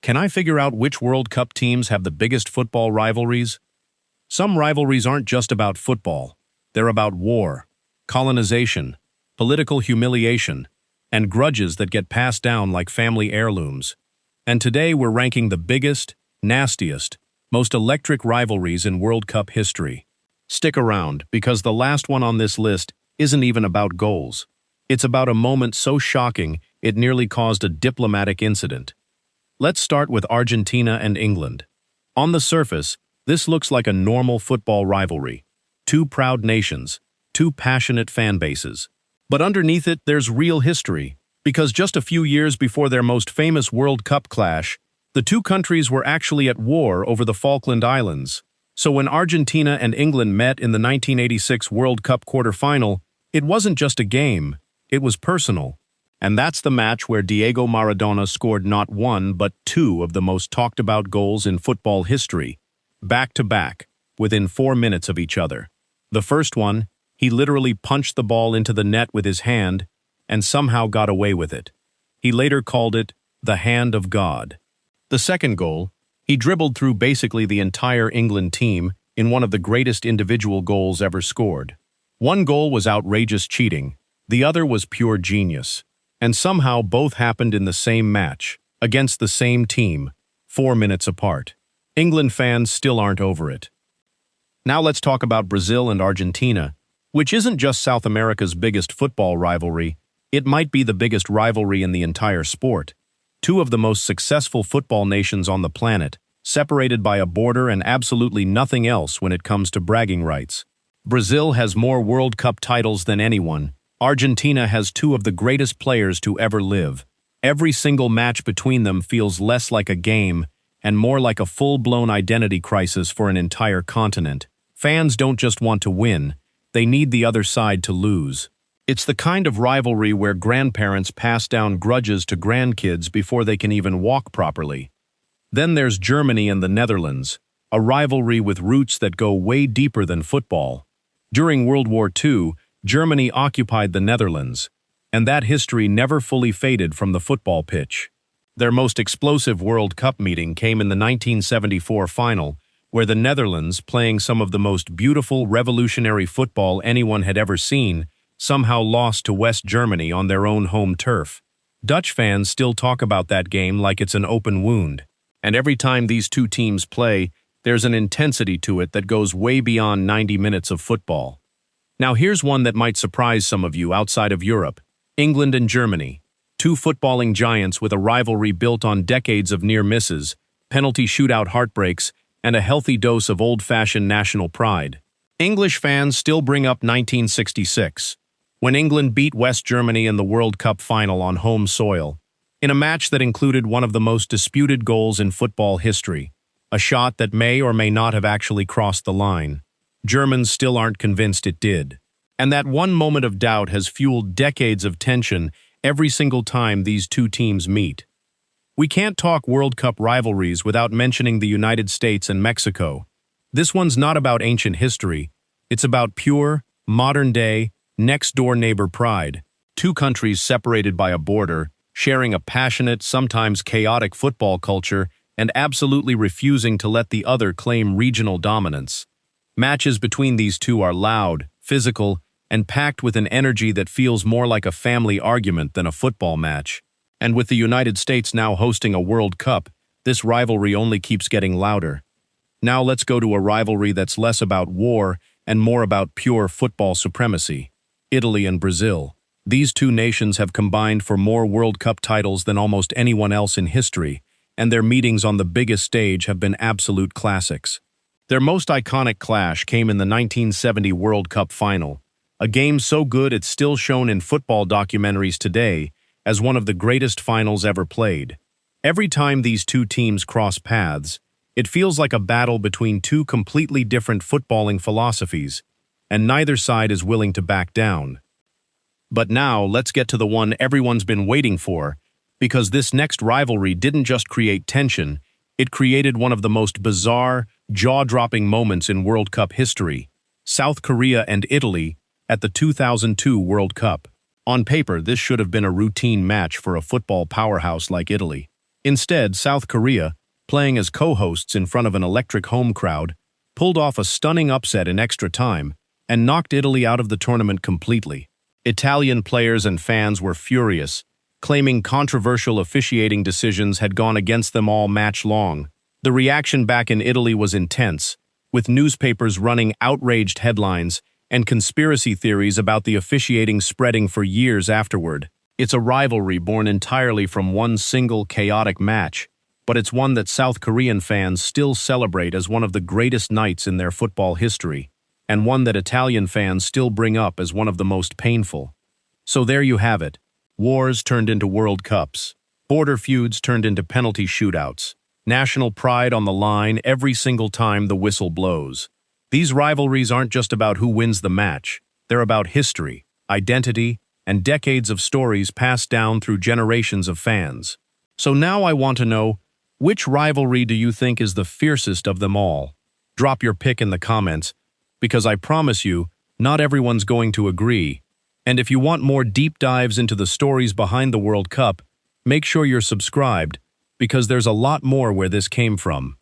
Can I figure out which World Cup teams have the biggest football rivalries? Some rivalries aren't just about football. They're about war, colonization, political humiliation, and grudges that get passed down like family heirlooms. And today we're ranking the biggest, nastiest, most electric rivalries in World Cup history. Stick around, because the last one on this list isn't even about goals. It's about a moment so shocking it nearly caused a diplomatic incident. Let's start with Argentina and England. On the surface, this looks like a normal football rivalry. Two proud nations, two passionate fan bases. But underneath it, there's real history, because just a few years before their most famous World Cup clash, the two countries were actually at war over the Falkland Islands. So when Argentina and England met in the 1986 World Cup quarterfinal, it wasn't just a game, it was personal. And that's the match where Diego Maradona scored not one but two of the most talked about goals in football history, back to back, within 4 minutes of each other. The first one, he literally punched the ball into the net with his hand and somehow got away with it. He later called it the hand of God. The second goal, he dribbled through basically the entire England team in one of the greatest individual goals ever scored. One goal was outrageous cheating, the other was pure genius. And somehow both happened in the same match, against the same team, 4 minutes apart. England fans still aren't over it. Now let's talk about Brazil and Argentina, which isn't just South America's biggest football rivalry, it might be the biggest rivalry in the entire sport. Two of the most successful football nations on the planet, separated by a border and absolutely nothing else when it comes to bragging rights. Brazil has more World Cup titles than anyone. Argentina has two of the greatest players to ever live. Every single match between them feels less like a game and more like a full-blown identity crisis for an entire continent. Fans don't just want to win, they need the other side to lose. It's the kind of rivalry where grandparents pass down grudges to grandkids before they can even walk properly. Then there's Germany and the Netherlands, a rivalry with roots that go way deeper than football. During World War II, Germany occupied the Netherlands, and that history never fully faded from the football pitch. Their most explosive World Cup meeting came in the 1974 final, where the Netherlands, playing some of the most beautiful revolutionary football anyone had ever seen, somehow lost to West Germany on their own home turf. Dutch fans still talk about that game like it's an open wound, and every time these two teams play, there's an intensity to it that goes way beyond 90 minutes of football. Now here's one that might surprise some of you outside of Europe. England and Germany. Two footballing giants with a rivalry built on decades of near misses, penalty shootout heartbreaks, and a healthy dose of old-fashioned national pride. English fans still bring up 1966, when England beat West Germany in the World Cup final on home soil, in a match that included one of the most disputed goals in football history, a shot that may or may not have actually crossed the line. Germans still aren't convinced it did. And that one moment of doubt has fueled decades of tension every single time these two teams meet. We can't talk World Cup rivalries without mentioning the United States and Mexico. This one's not about ancient history, it's about pure, modern-day, next-door neighbor pride. Two countries separated by a border, sharing a passionate, sometimes chaotic football culture, and absolutely refusing to let the other claim regional dominance. Matches between these two are loud, physical, and packed with an energy that feels more like a family argument than a football match. And with the United States now hosting a World Cup, this rivalry only keeps getting louder. Now let's go to a rivalry that's less about war and more about pure football supremacy. Italy and Brazil. These two nations have combined for more World Cup titles than almost anyone else in history, and their meetings on the biggest stage have been absolute classics. Their most iconic clash came in the 1970 World Cup final, a game so good it's still shown in football documentaries today as one of the greatest finals ever played. Every time these two teams cross paths, it feels like a battle between two completely different footballing philosophies, and neither side is willing to back down. But now, let's get to the one everyone's been waiting for, because this next rivalry didn't just create tension, it created one of the most bizarre, jaw-dropping moments in World Cup history: South Korea and Italy at the 2002 World Cup. On paper, this should have been a routine match for a football powerhouse like Italy. Instead, South Korea, playing as co-hosts in front of an electric home crowd, pulled off a stunning upset in extra time and knocked Italy out of the tournament completely. Italian players and fans were furious, claiming controversial officiating decisions had gone against them all match long. The reaction back in Italy was intense, with newspapers running outraged headlines and conspiracy theories about the officiating spreading for years afterward. It's a rivalry born entirely from one single chaotic match, but it's one that South Korean fans still celebrate as one of the greatest nights in their football history, and one that Italian fans still bring up as one of the most painful. So there you have it. Wars turned into World Cups. Border feuds turned into penalty shootouts. National pride on the line every single time the whistle blows. These rivalries aren't just about who wins the match. They're about history, identity, and decades of stories passed down through generations of fans. So now I want to know, which rivalry do you think is the fiercest of them all? Drop your pick in the comments, because I promise you, not everyone's going to agree. And if you want more deep dives into the stories behind the World Cup, make sure you're subscribed, because there's a lot more where this came from.